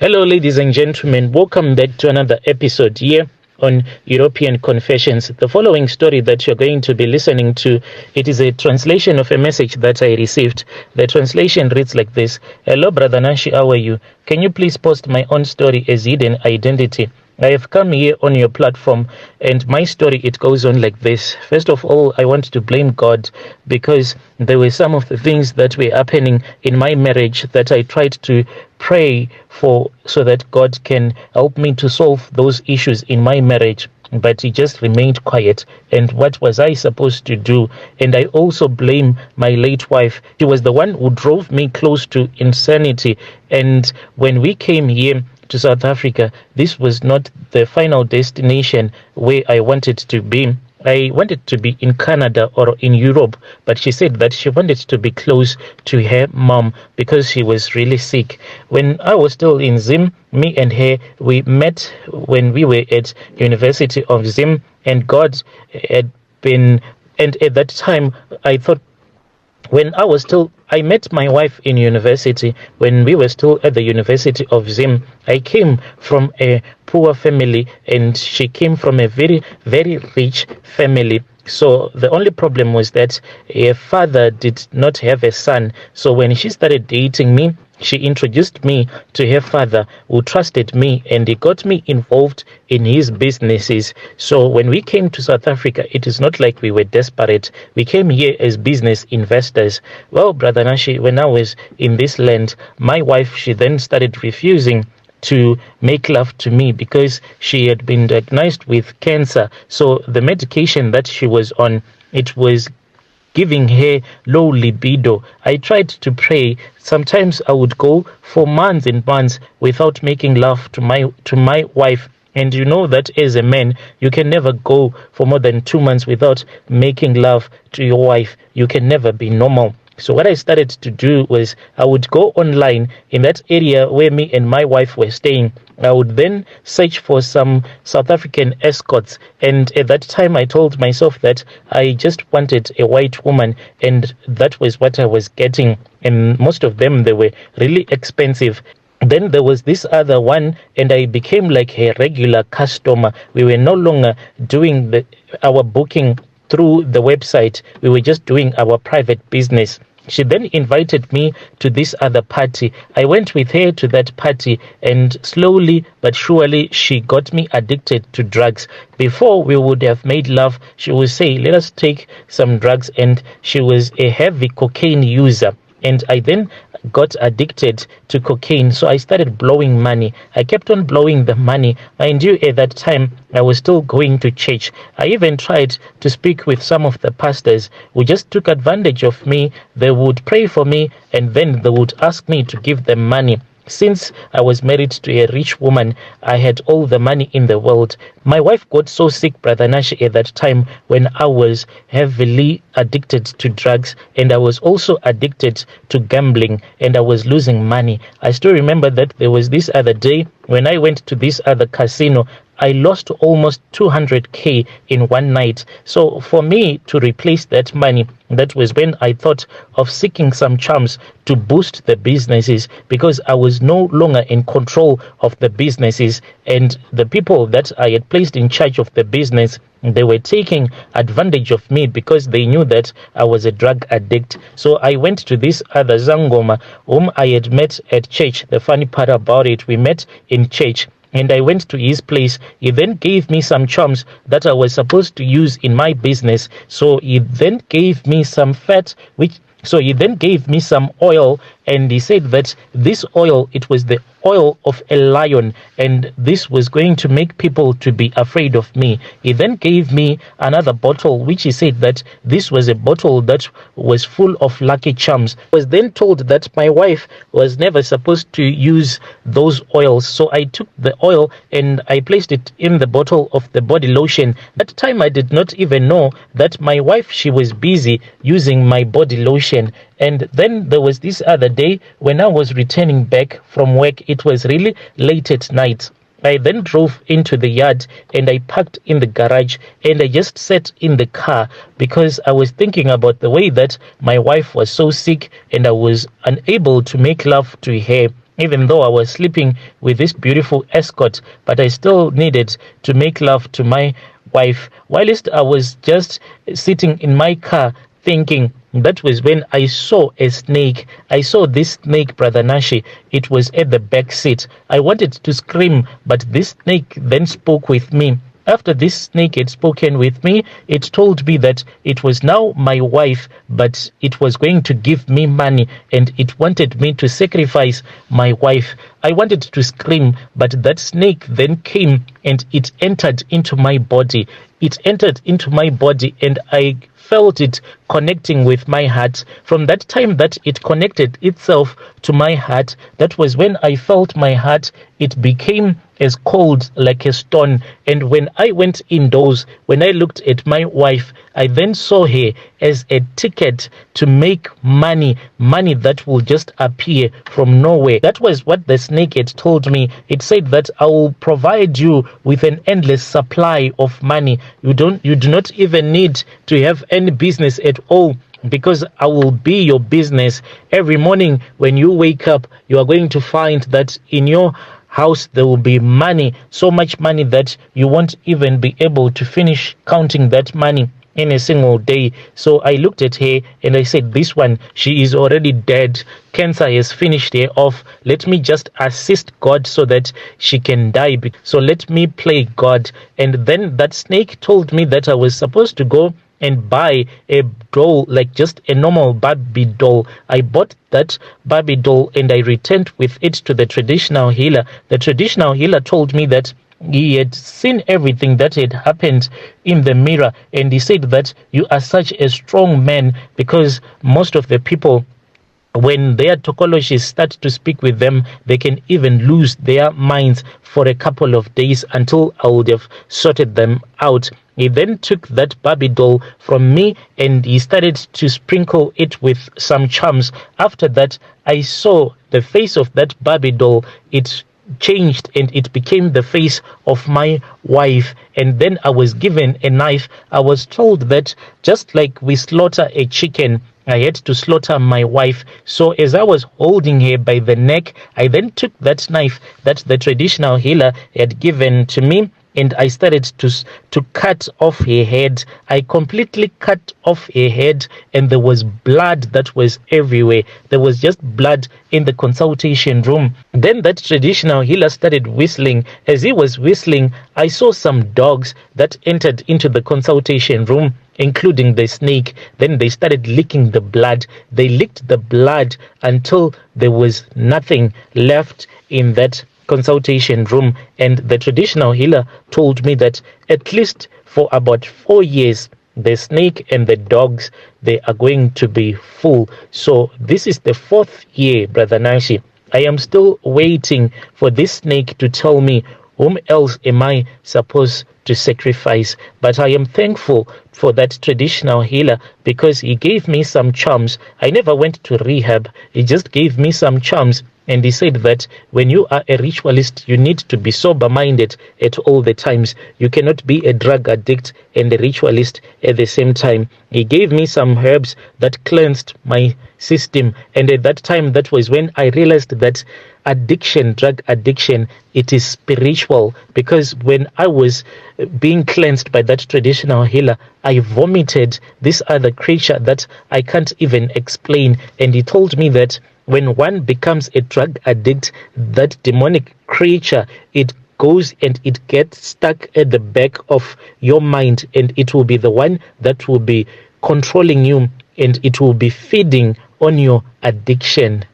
Hello, ladies and gentlemen. Welcome back to another episode here on European Confessions. The following story that you're going to be listening to, it is a translation of a message that I received. The translation reads like this. Hello, Brother Nashi, how are you? Can you please post my own story as hidden identity? I have come here on your platform, and my story, it goes on like this. First of all, I want to blame God because there were some of the things that were happening in my marriage that I tried to pray for so that God can help me to solve those issues in my marriage. But he just remained quiet. And what was I supposed to do? And I also blame my late wife. She was the one who drove me close to insanity. And when we came here to South Africa, this was not the final destination where I wanted to be. I wanted to be in Canada or in Europe, but she said that she wanted to be close to her mom because she was really sick. When I was still in Zim, me and her, we met when we were at University of Zim, and God had been, and at that time, I thought, I met my wife in university when we were still at the University of Zim. I came from a poor family and she came from a very, very rich family. So the only problem was that her father did not have a son. So when she started dating me, she introduced me to her father, who trusted me, and he got me involved in his businesses. So when we came to South Africa, it is not like we were desperate. We came here as business investors. Well, Brother Nashi, when I was in this land, my wife, she then started refusing to make love to me because she had been diagnosed with cancer. So the medication that she was on, it was giving her low libido. I tried to pray. Sometimes I would go for months and months without making love to my wife. And you know that as a man, you can never go for more than 2 months without making love to your wife. You can never be normal. So what I started to do was I would go online in that area where me and my wife were staying. I would then search for some South African escorts. And at that time, I told myself that I just wanted a white woman. And that was what I was getting. And most of them, they were really expensive. Then there was this other one, and I became like a regular customer. We were no longer doing our booking through the website. We were just doing our private business. She then invited me to this other party. I went with her to that party, and slowly but surely she got me addicted to drugs. Before we would have made love, she would say, let us take some drugs, and she was a heavy cocaine user. And I then got addicted to cocaine. So I started blowing money. I kept on blowing the money. Mind you, at that time, I was still going to church. I even tried to speak with some of the pastors who just took advantage of me. They would pray for me, and then they would ask me to give them money. Since I was married to a rich woman, I had all the money in the world. My wife got so sick, Brother Nashi, at that time when I was heavily addicted to drugs, and I was also addicted to gambling, and I was losing money. I still remember that there was this other day when I went to this other casino. I lost almost 200K in one night. So for me to replace that money, that was when I thought of seeking some charms to boost the businesses, because I was no longer in control of the businesses, and the people that I had placed in charge of the business, they were taking advantage of me because they knew that I was a drug addict. So I went to this other Zangoma whom I had met at church. The funny part about it, we met in church. And I went to his place. He then gave me some charms that I was supposed to use in my business. So he then gave me some some oil, and he said that this oil, it was the oil of a lion, and this was going to make people to be afraid of me. He then gave me another bottle, which he said that this was a bottle that was full of lucky charms. I was then told that my wife was never supposed to use those oils. So I took the oil and I placed it in the bottle of the body lotion. That time I did not even know that my wife, she was busy using my body lotion. And then there was this other day when I was returning back from work. It was really late at night. I then drove into the yard and I parked in the garage, and I just sat in the car because I was thinking about the way that my wife was so sick and I was unable to make love to her. even though I was sleeping with this beautiful escort, but I still needed to make love to my wife. Whilst I was just sitting in my car thinking, that was when I saw a snake. I saw this snake, Brother Nashi. It was at the back seat. I wanted to scream, but this snake then spoke with me. After this snake had spoken with me, it told me that it was now my wife, but it was going to give me money, and it wanted me to sacrifice my wife. I wanted to scream, but that snake then came and it entered into my body. It entered into my body, and I felt it connecting with my heart. From that time that it connected itself to my heart, that was when I felt my heart. It became as cold like a stone. And when I went indoors, when I looked at my wife, I then saw her as a ticket to make money that will just appear from nowhere. That was what the snake had told me. It said that I will provide you with an endless supply of money. You do not even need to have any business at all, because I will be your business. Every morning when you wake up, you are going to find that in your house there will be money, so much money that you won't even be able to finish counting that money in a single day. So I looked at her and I said, this one, she is already dead. Cancer has finished her off. Let me just assist God so that she can die. So let me play God. And then that snake told me that I was supposed to go and buy a doll, like just a normal Barbie doll. I bought that Barbie doll and I returned with it to the traditional healer. The traditional healer told me that he had seen everything that had happened in the mirror, and he said that you are such a strong man, because most of the people, when their tokologists start to speak with them, they can even lose their minds for a couple of days until I would have sorted them out. He then took that Barbie doll from me and he started to sprinkle it with some charms. After that, I saw the face of that Barbie doll. It changed and it became the face of my wife. And then I was given a knife. I was told that just like we slaughter a chicken, I had to slaughter my wife. So as I was holding her by the neck, I then took that knife that the traditional healer had given to me, and I started to cut off her head. I completely cut off her head, and there was blood that was everywhere. There was just blood in the consultation room. Then that traditional healer started whistling. As he was whistling, I saw some dogs that entered into the consultation room, including the snake. Then they started licking the blood. They licked the blood until there was nothing left in that consultation room. And the traditional healer told me that at least for about 4 years, the snake and the dogs, they are going to be full. So this is the 4th year, Brother Nashi. I am still waiting for this snake to tell me whom else am I supposed to sacrifice. But I am thankful for that traditional healer, because he gave me some charms. I never went to rehab. He just gave me some charms. And he said that when you are a ritualist, you need to be sober-minded at all the times. You cannot be a drug addict and a ritualist at the same time. He gave me some herbs that cleansed my system. And at that time, that was when I realized that addiction, drug addiction, it is spiritual. Because when I was being cleansed by that traditional healer, I vomited this other creature that I can't even explain. And he told me that when one becomes a drug addict, that demonic creature, it goes and it gets stuck at the back of your mind, and it will be the one that will be controlling you, and it will be feeding on your addiction.